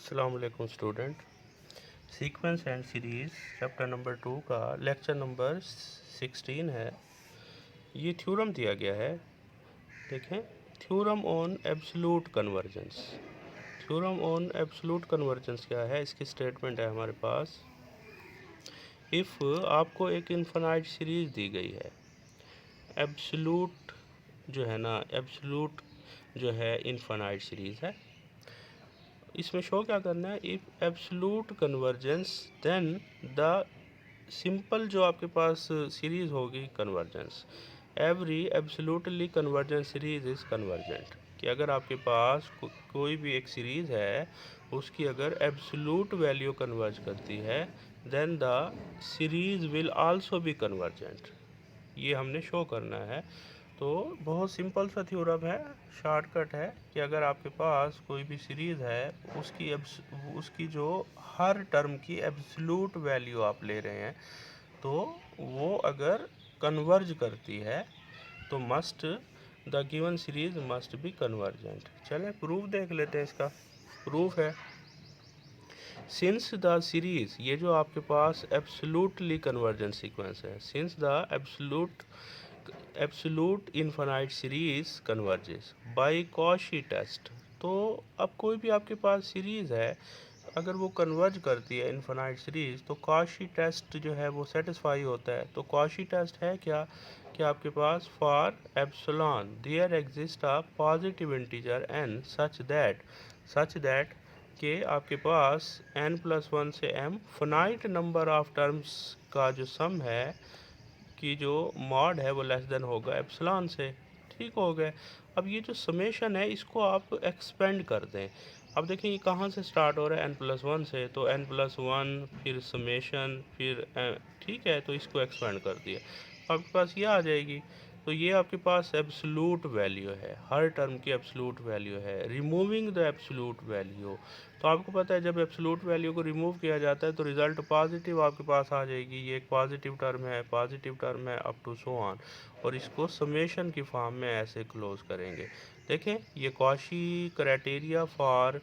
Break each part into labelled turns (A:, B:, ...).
A: अस्सलाम वालेकुम student. Sequence and series chapter number 2 का लेक्चर नंबर 16 है। ये थ्योरम दिया गया है, देखें, theorem on absolute convergence. Theorem on absolute convergence क्या है, इसकी स्टेटमेंट है हमारे पास। इफ़ आपको एक इनफाइनाइट सीरीज़ दी गई है, एब्सोल्यूट जो है ना, एब्सोल्यूट जो है इनफाइनाइट सीरीज़ है, इसमें शो क्या करना है, if absolute convergence then the simple जो आपके पास सीरीज होगी convergence, every absolutely convergent series is convergent. कि अगर आपके पास कोई भी एक सीरीज है, उसकी अगर एब्सोल्यूट वैल्यू कन्वर्ज करती है, then the series will also be convergent. ये हमने शो करना है। तो बहुत सिंपल सा थ्योरम है, शॉर्टकट है कि अगर आपके पास कोई भी सीरीज़ है, उसकी जो हर टर्म की एब्सोल्यूट वैल्यू आप ले रहे हैं, तो वो अगर कन्वर्ज करती है तो must the given series must be convergent. चलें प्रूफ देख लेते हैं। इसका प्रूफ है, सिंस द सीरीज, ये जो आपके पास एब्सोल्यूटली कन्वर्जेंट सीक्वेंस है, since the absolute infinite series converges by Cauchy test. तो अब कोई भी आपके पास सीरीज है, अगर वो कन्वर्ज करती है इनफाइनाइट सीरीज, तो कॉशी टेस्ट जो है वो सेटिस्फाई होता है। तो कॉशी टेस्ट है क्या कि आपके पास for epsilon there exist a positive integer n such that कि आपके पास n+1 से m finite number of terms का जो सम है, कि जो मॉड है वो लेस देन होगा एप्सिलॉन से। ठीक हो गए। अब ये जो समेशन है, इसको आप एक्सपेंड कर दें। अब देखें ये कहाँ से स्टार्ट हो रहा है, n+1 से, तो n+1 फिर समेशन फिर ठीक है, तो इसको एक्सपेंड कर दिया, आपके पास ये आ जाएगी। तो ये आपके पास एब्सोल्यूट वैल्यू है, हर टर्म की एब्सोल्यूट वैल्यू है। रिमूविंग द एब्सोल्यूट वैल्यू, तो आपको पता है जब एब्सोल्यूट वैल्यू को रिमूव किया जाता है तो रिजल्ट पॉजिटिव आपके पास आ जाएगी। ये एक पॉजिटिव टर्म है अप टू सो ऑन, और इसको समेशन की फॉर्म में ऐसे क्लोज करेंगे। देखें ये Cauchy criteria for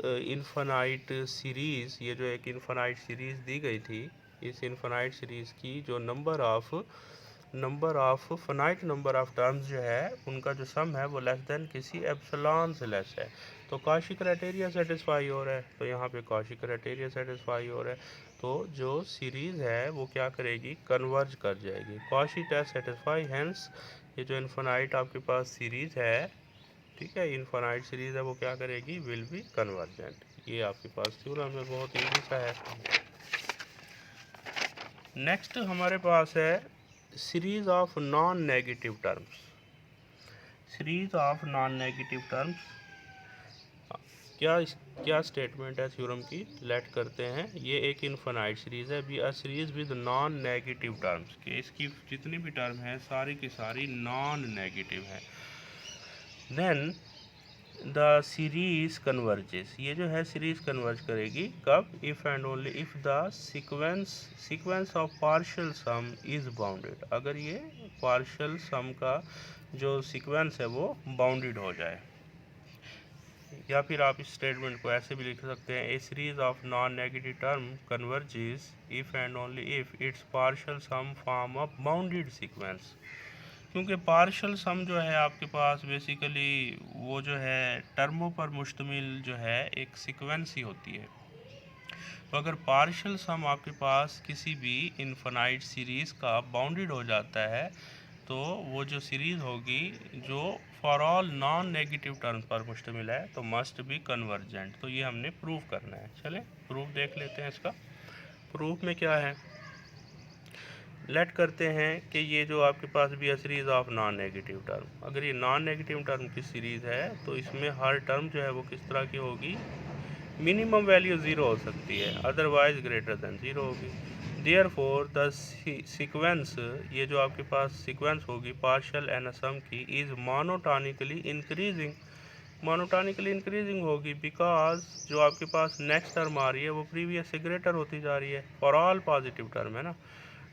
A: infinite series, ये जो एक इनफाइनाइट सीरीज़ दी गई थी, इस इनफाइनाइट सीरीज़ की जो number of finite number of terms जो है, उनका जो सम है वो लेस देन किसी एप्सिलॉन से लेस है। तो कॉशी क्राइटेरिया सेटिस्फाई हो रहा है, तो यहाँ पे कॉशी क्राइटेरिया सेटिस्फाई हो रहा है, तो जो सीरीज़ है वो क्या करेगी, कन्वर्ज कर जाएगी। कॉशी टेस्ट सेटिस्फाई, हेंस ये जो इनफाइनाइट आपके पास सीरीज़ है, ठीक है, इनफाइनाइट सीरीज़ है, वो क्या करेगी, विल बी कन्वर्जेंट। ये आपके पास थ्योरम में बहुत ईजी सा है। नेक्स्ट हमारे पास है series of non negative terms. Series of non negative terms क्या स्टेटमेंट है थ्योरम की, लेट करते हैं। ये एक इनफाइनाइट सीरीज है, be a series with non negative terms, कि इसकी जितनी भी टर्म है सारी की सारी नॉन नेगेटिव है। देन द सीरीज कन्वर्जेस, ये जो है सीरीज कन्वर्ज करेगी कब, if and only if the sequence of partial some is bounded, अगर ये पार्शियल सम का जो सीक्वेंस है वो बाउंडेड हो जाए। या फिर आप इस स्टेटमेंट को ऐसे भी लिख सकते हैं, a series of non negative term converges if and only if its partial sum form of bounded sequence. क्योंकि पार्शियल सम जो है आपके पास बेसिकली वो जो है टर्मों पर मुश्तमिल जो है एक सीक्वेंस ही होती है। तो अगर पार्शियल सम आपके पास किसी भी इनफाइनाइट सीरीज़ का बाउंडेड हो जाता है, तो वो जो सीरीज़ होगी जो for all non negative term पर मुश्तमिल है, तो मस्ट बी कन्वर्जेंट। तो ये हमने प्रूफ करना है। चलें प्रूफ देख लेते हैं। इसका प्रूफ में क्या है, लेट करते हैं कि ये जो आपके पास भी है series of non negative term, अगर ये नॉन नेगेटिव टर्म की सीरीज़ है, तो इसमें हर टर्म जो है वो किस तरह की होगी, मिनिमम वैल्यू 0 हो सकती है, अदरवाइज ग्रेटर देन 0 होगी। देयरफॉर द सीक्वेंस, ये जो आपके पास सीक्वेंस होगी पार्शियल एंड सम की, इज़ मोनोटोनिकली इंक्रीजिंग होगी, बिकॉज जो आपके पास नेक्स्ट टर्म आ रही है वो प्रीवियस से ग्रेटर होती जा रही है। फॉर ऑल पॉजिटिव टर्म है ना,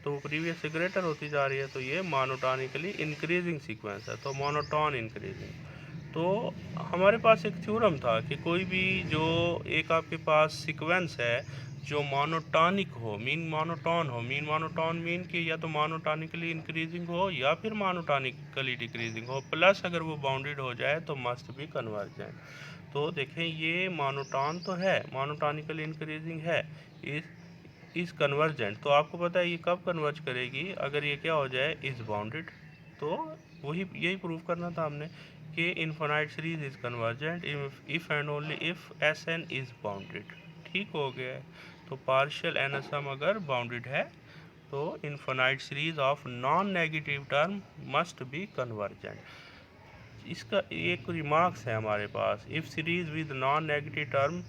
A: तो वो प्रीवियस से ग्रेटर होती जा रही है, तो ये मोनोटोनिकली इंक्रीजिंग सीक्वेंस है, तो मोनोटोन इंक्रीजिंग। तो हमारे पास एक थ्योरम था कि कोई भी जो एक आपके पास सीक्वेंस है जो मोनोटॉनिक हो, मीन मोनोटॉन मीन कि या तो मोनोटॉनिकली इंक्रीजिंग हो या फिर मोनोटॉनिकली डिक्रीजिंग हो, प्लस अगर वो बाउंडेड हो जाए तो मस्ट बी कन्वर्जेंट। तो देखें ये मोनोटॉन तो है, मोनोटॉनिकली इंक्रीजिंग है, इस कन्वर्जेंट, तो आपको पता है ये कब कन्वर्ज करेगी, अगर ये क्या हो जाए, इज बाउंडेड। तो वही यही प्रूव करना था हमने कि infinite series is convergent if and only if S N is bounded. ठीक हो गया है। तो पार्शियल एन सम अगर बाउंडेड है तो infinite series of non negative term must be convergent. इसका एक रिमार्क्स है हमारे पास, if series with non negative term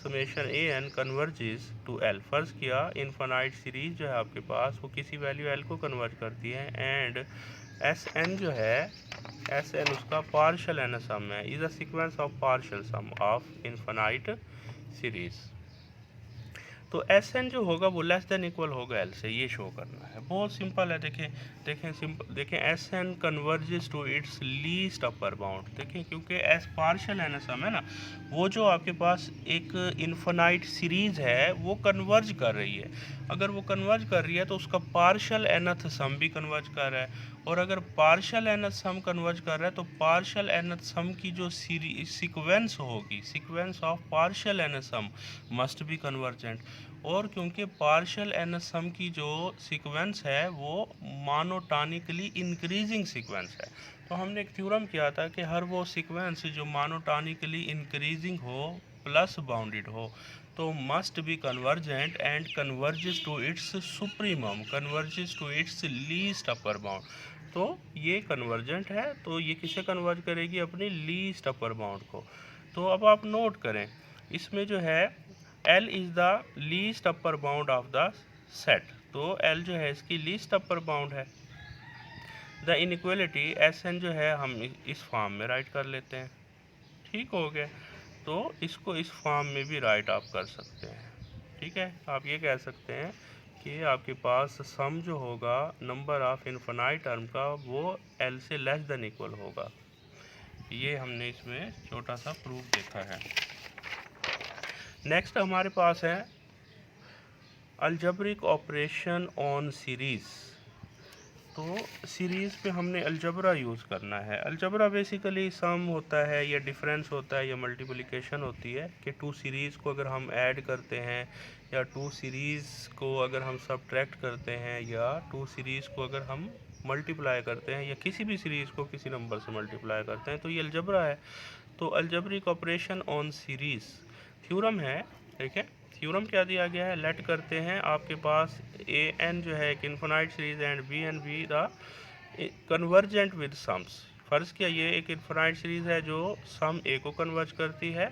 A: summation A N converges to L. फर्ज किया इनफाइनाइट सीरीज जो है आपके पास वो किसी वैल्यू एल को कन्वर्ट करती है, एंड एस एन जो है, एस एन उसका पार्शियल एन सम है, is a sequence of partial sum of infinite series. तो एस एन जो होगा वो लेस देन इक्वल होगा एल से, ये शो करना है। बहुत सिंपल है, देखें S N converges to its least upper bound. देखें क्योंकि एस पार्शियल एन सम है ना, वो जो आपके पास एक इन्फिनाइट सीरीज है वो कन्वर्ज कर रही है। अगर वो कन्वर्ज कर रही है तो उसका पार्शियल एनथ सम भी कन्वर्ज कर रहा है, और अगर पार्शियल एनथ सम कन्वर्ज कर रहा है तो पार्शियल एनथ सम की जो सीक्वेंस होगी, sequence of partial nth sum must be convergent. और क्योंकि पार्शियल एन सम की जो सीक्वेंस है वो मोनोटॉनिकली इंक्रीजिंग सीक्वेंस है, तो हमने एक थ्योरम किया था कि हर वो सीक्वेंस जो मोनोटॉनिकली इंक्रीजिंग हो प्लस बाउंडेड हो तो must be convergent and converges to its supremum, converges to its least upper bound. तो ये कन्वर्जेंट है, तो ये किसे कन्वर्ज करेगी, अपनी लीस्ट अपर बाउंड को। तो अब आप नोट करें, इसमें जो है L is the least upper bound of the set, तो L जो है इसकी लीस्ट अपर बाउंड है। द इनइक्वलिटी एस एन जो है हम इस फॉर्म में राइट कर लेते हैं। ठीक हो गया, तो इसको इस फॉर्म में भी राइट आप कर सकते हैं। ठीक है, आप ये कह सकते हैं कि आपके पास सम जो होगा नंबर ऑफ इनफिनाइट टर्म का वो L से लेस देन इक्वल होगा। ये हमने इसमें छोटा सा प्रूफ देखा है। नेक्स्ट हमारे पास है अलजेब्रिक ऑपरेशन ऑन सीरीज़। तो सीरीज़ पे हमने अलजबरा यूज़ करना है। अलजबरा बेसिकली सम होता है या डिफरेंस होता है या मल्टीप्लिकेशन होती है कि टू सीरीज़ को अगर हम ऐड करते हैं या टू सीरीज़ को अगर हम सब्ट्रैक्ट करते हैं या टू सीरीज़ को अगर हम मल्टीप्लाई करते हैं या किसी भी सीरीज़ को किसी नंबर से मल्टीप्लाई करते हैं तो ये अलजबरा है। तो algebraic operation on series theorem है। ठीक है, थ्योरम क्या दिया गया है, लेट करते हैं आपके पास ए एन जो है एक infinite series and B N be the convergent with sums. फ़र्ज़ किया ये एक इन्फिनाइट सीरीज़ है जो सम ए को कन्वर्ज करती है,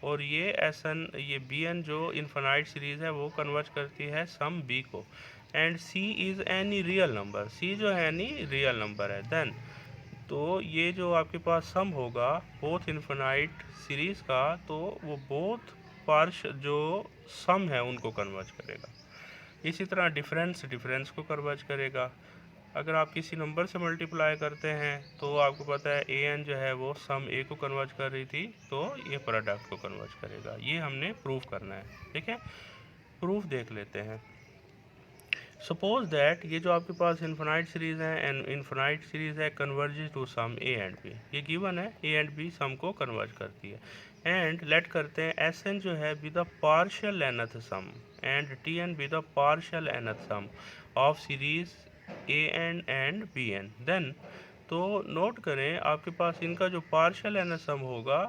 A: और ये एस एन ये बी एन जो इन्फिनाइट सीरीज़ है वो कन्वर्ज करती है सम बी को, and C is any real number, C जो है एनी रियल नंबर है। देन तो ये जो आपके पास सम होगा बोथ इन्फिनाइट सीरीज़ का, तो वो बोथ पार्श जो सम है उनको कन्वर्ज करेगा। इसी तरह डिफरेंस को कन्वर्ज करेगा। अगर आप किसी नंबर से मल्टीप्लाई करते हैं तो आपको पता है ए एन जो है वो सम ए को कन्वर्ज कर रही थी, तो ये प्रोडक्ट को कन्वर्ज करेगा। ये हमने प्रूफ करना है। ठीक है, प्रूफ देख लेते हैं। सपोज दैट ये जो आपके पास इन्फिनाइट सीरीज़ है एंड इन्फिनाइट सीरीज़ है converges to sum A and B, ये गिवन है ए एंड बी सम को कन्वर्ज करती है। एंड लेट करते हैं एस एन जो है be the partial nth sum and T N be the partial nth sum of series A N and B N. Then तो नोट करें आपके पास इनका जो पार्शियल एनथ सम होगा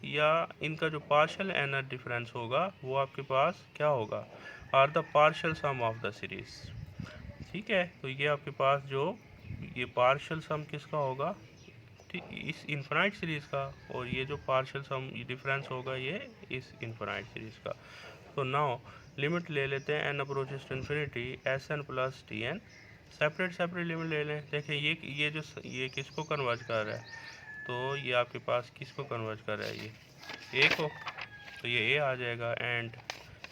A: या इनका जो पार्शियल एनथ डिफरेंस होगा वो आपके पास क्या होगा, are the partial sum of the series. ठीक है, तो ये आपके पास जो ये पार्शियल सम किसका होगा, ठीक, इस इन्फिनाइट सीरीज़ का, और ये जो पार्शियल सम डिफरेंस होगा ये इस इन्फिनाइट सीरीज़ का। तो नाउ लिमिट ले लेते हैं N approaches to infinity S N plus T N, separate limit ले लें। देखिए ये जो ये किसको कन्वर्ज कर रहा है, तो ये आपके पास किसको कन्वर्ज कर रहा है, ये ए को, तो ये ए आ जाएगा, एंड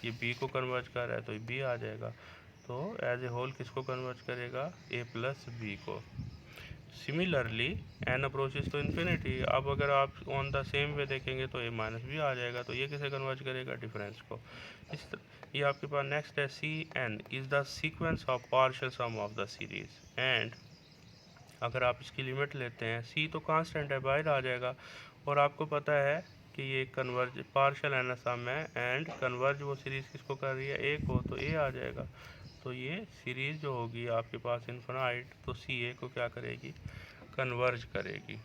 A: ये बी को कन्वर्ज कर रहा है तो ये बी आ जाएगा। तो एज ए होल किसको कन्वर्ज करेगा, ए प्लस बी को। Similarly N approaches to infinity. अब अगर आप ऑन द सेम वे देखेंगे तो ए माइनस भी आ जाएगा, तो ये किसे कन्वर्ज करेगा, डिफरेंस को। ये आपके पास नेक्स्ट है C N is the sequence of partial sum of the series. And अगर आप इसकी लिमिट लेते हैं, सी तो कांस्टेंट है, बाहर आ जाएगा, और आपको पता है कि ये कन्वर्ज पार्शियल एन सम है, एंड कन्वर्ज वो सीरीज़ किसको कर रही है, ए को, तो ए आ जाएगा। तो ये सीरीज़ जो होगी आपके पास इन्फिनाइट, तो सी ए को क्या करेगी, कन्वर्ज करेगी।